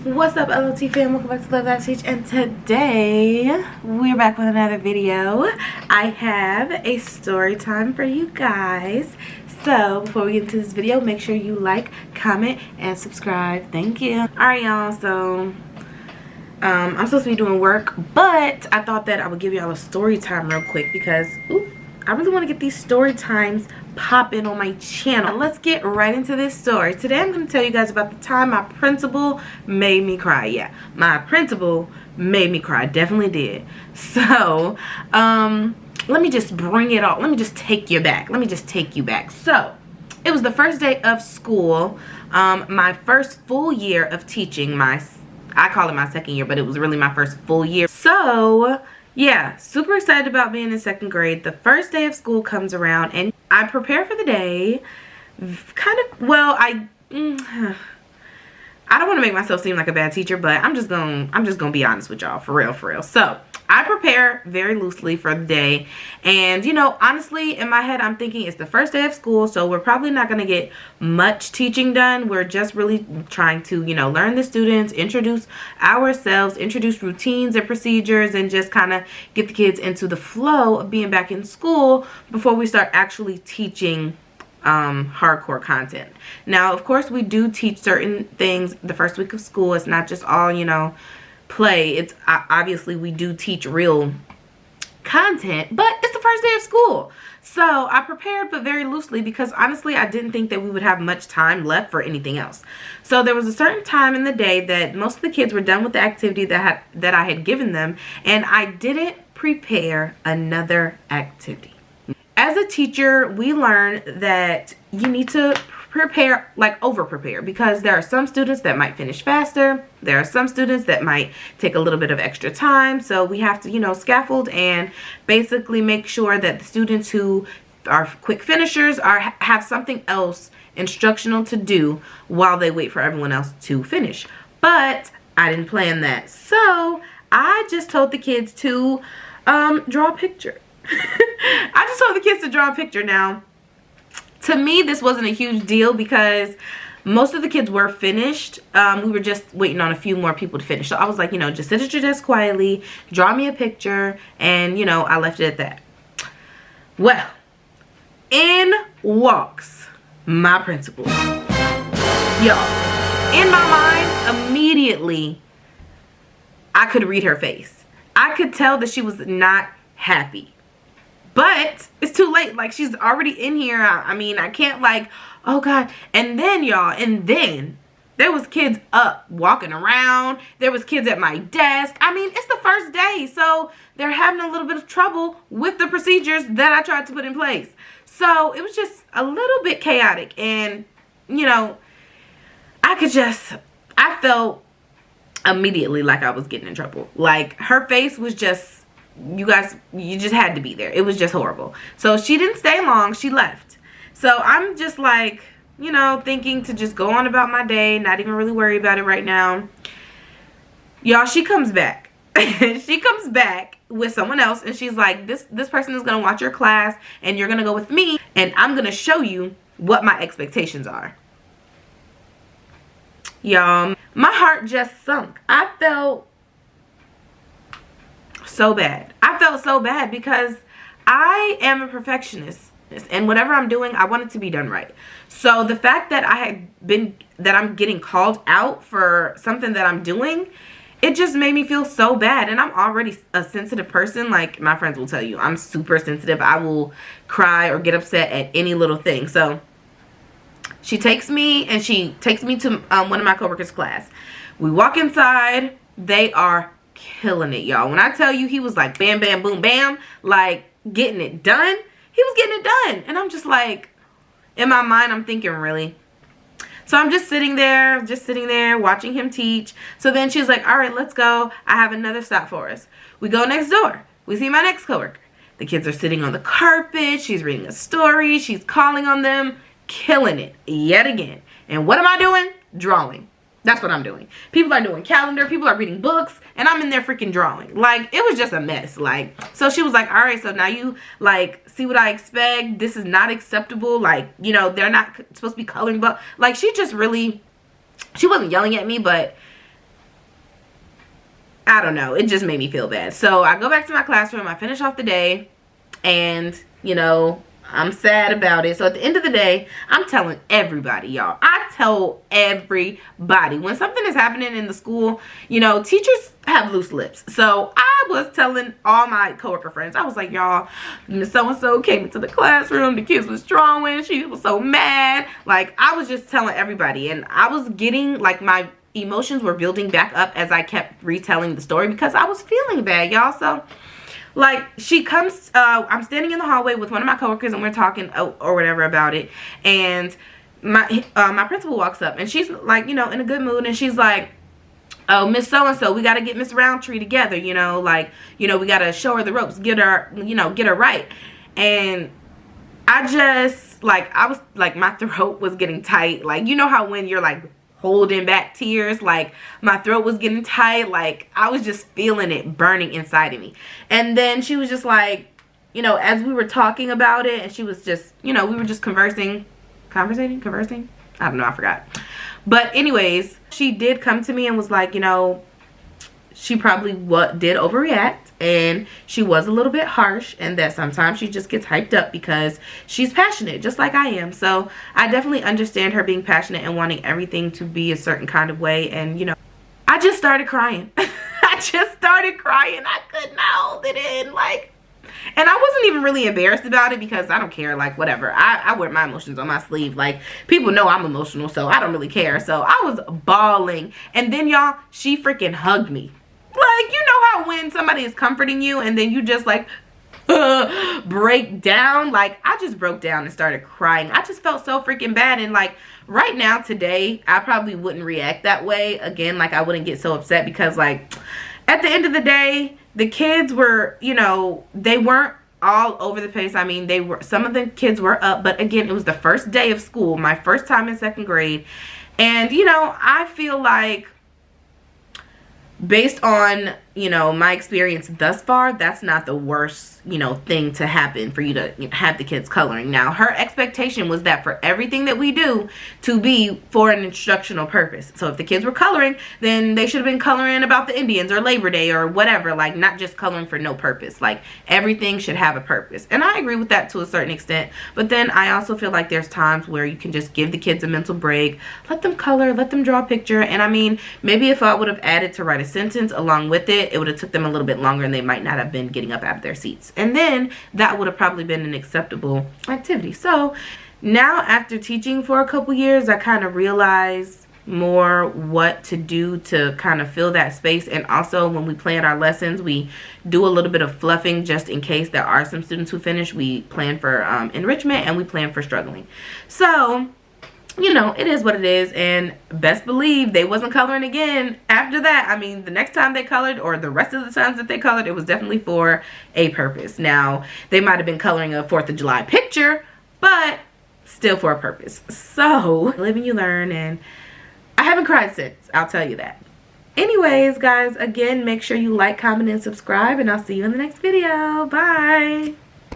What's up, LOT fam? Welcome back to Love That Teach, and today we're back with another video. I have a story time for you guys. So before we get into this video, make sure you like, comment, and subscribe. Thank you. Alright, y'all, so I'm supposed to be doing work, but I thought that I would give y'all a story time real quick because I really want to get these story times popping on my channel. Let's get right into this story. Today I'm going to tell you guys about the time my principal made me cry. Yeah, my principal made me cry. Definitely did. So, let me just bring it all. Let me just take you back. So, it was the first day of school. My first full year of teaching. I call it my second year, but it was really my first full year. So, yeah, super excited about being in second grade. The first day of school comes around and I prepare for the day. I don't want to make myself seem like a bad teacher, but I'm just gonna be honest with y'all, for real. So I prepare very loosely for the day, and honestly, in my head I'm thinking it's the first day of school, so we're probably not gonna get much teaching done. We're just really trying to learn the students, introduce ourselves, introduce routines and procedures, and just kind of get the kids into the flow of being back in school before we start actually teaching hardcore content. Now, of course, we do teach certain things the first week of school. It's not just all play. It's obviously we do teach real content, but it's the first day of school, so I prepared, but very loosely, because honestly I didn't think that we would have much time left for anything else. So there was a certain time in the day that most of the kids were done with the activity that I had given them, and I didn't prepare another activity. As a teacher, we learn that you need to prepare, like over prepare, because there are some students that might finish faster. There are some students that might take a little bit of extra time. So we have to, scaffold and basically make sure that the students who are quick finishers have something else instructional to do while they wait for everyone else to finish. But I didn't plan that. So I just told the kids to draw a picture. I just told the kids to draw a picture. Now, to me, this wasn't a huge deal because most of the kids were finished. We were just waiting on a few more people to finish. So I was like, just sit at your desk quietly, draw me a picture, and, I left it at that. Well, in walks my principal. Y'all, in my mind, immediately, I could read her face. I could tell that she was not happy. But it's too late. Like, she's already in here. I mean, I can't oh God. And then, y'all, there was kids up walking around. There was kids at my desk. I mean, it's the first day. So they're having a little bit of trouble with the procedures that I tried to put in place. So it was just a little bit chaotic. And, I felt immediately like I was getting in trouble. Like, her face was just, you guys, you just had to be there. It was just horrible. So she didn't stay long. She left. So I'm just thinking to just go on about my day, not even really worry about it right now. Y'all, she comes back. She comes back with someone else, and she's like, this person is going to watch your class, and you're going to go with me, and I'm going to show you what my expectations are. Y'all, my heart just sunk. I felt so bad. I felt so bad because I am a perfectionist, and whatever I'm doing, I want it to be done right. So the fact that I'm getting called out for something that I'm doing, it just made me feel so bad. And I'm already a sensitive person. Like, my friends will tell you, I'm super sensitive. I will cry or get upset at any little thing. So she takes me to one of my coworkers' class. We walk inside. They are killing it, y'all. When I tell you, he was like bam, bam, boom, bam, like getting it done. He was getting it done. And I'm just like, in my mind, I'm thinking, really? So I'm just sitting there watching him teach. So then she's like, all right, let's go. I have another stop for us. We go next door. We see my next coworker. The kids are sitting on the carpet. She's reading a story. She's calling on them. Killing it yet again. And what am I doing? Drawing. That's what I'm doing. People are doing calendar. People are reading books. And I'm in there freaking drawing. Like, it was just a mess. Like, so she was like, all right, so now you, see what I expect. This is not acceptable. Like, they're not supposed to be coloring. But, she just really, she wasn't yelling at me, but I don't know. It just made me feel bad. So I go back to my classroom. I finish off the day. And, you know, I'm sad about it. So at the end of the day, I'm telling everybody, y'all. I tell everybody. When something is happening in the school, you know, teachers have loose lips. So I was telling all my coworker friends, I was like, y'all, Miss so-and-so came into the classroom. The kids was drawing. She was so mad. Like, I was just telling everybody. And I was getting, like, my emotions were building back up as I kept retelling the story because I was feeling bad, y'all. So, like, she comes, I'm standing in the hallway with one of my coworkers and we're talking or whatever about it. And my principal walks up and she's like, you know, in a good mood. And she's like, oh, Miss So-and-so, we got to get Miss Roundtree together, you know, like, you know, we got to show her the ropes, get her, you know, get her right. And I just, like, I was, like, my throat was getting tight. Like, you know how when you're, like, holding back tears, like my throat was getting tight, like I was just feeling it burning inside of me. And then she was just like, you know, as we were talking about it, and she was just, you know, we were just conversing, I don't know, I forgot. But anyways, she did come to me and was like, you know, she probably did overreact and she was a little bit harsh, and that sometimes she just gets hyped up because she's passionate just like I am. So I definitely understand her being passionate and wanting everything to be a certain kind of way. And you know, I just started crying. I just started crying. I could not hold it in, like, and I wasn't even really embarrassed about it because I don't care, like whatever. I wear my emotions on my sleeve. Like, people know I'm emotional, so I don't really care. So I was bawling, and then y'all, she freaking hugged me. Like, you know how when somebody is comforting you and then you just like break down? Like, I just broke down and started crying. I just felt so freaking bad. And like right now, today, I probably wouldn't react that way again. Like, I wouldn't get so upset because like at the end of the day, the kids were, you know, they weren't all over the place. I mean, they were, some of the kids were up, but again, it was the first day of school, my first time in second grade. And you know, I feel like based on, you know, my experience thus far, that's not the worst, you know, thing to happen for you to have the kids coloring. Now, her expectation was that for everything that we do to be for an instructional purpose. So if the kids were coloring, then they should have been coloring about the Indians or Labor Day or whatever, like not just coloring for no purpose. Like, everything should have a purpose. And I agree with that to a certain extent. But then I also feel like there's times where you can just give the kids a mental break, let them color, let them draw a picture. And I mean, maybe if I would have added to write a sentence along with it, it would have took them a little bit longer and they might not have been getting up out of their seats. And then that would have probably been an acceptable activity. So now, after teaching for a couple years, I kind of realize more what to do to kind of fill that space. And also, when we plan our lessons, we do a little bit of fluffing just in case there are some students who finish. We plan for enrichment and we plan for struggling. So, you know, it is what it is, and best believe they wasn't coloring again after that. I mean, the next time they colored, or the rest of the times that they colored, it was definitely for a purpose. Now, they might have been coloring a 4th of July picture, but still for a purpose. So, live and you learn, and I haven't cried since, I'll tell you that. Anyways, guys, again, make sure you like, comment, and subscribe, and I'll see you in the next video. Bye!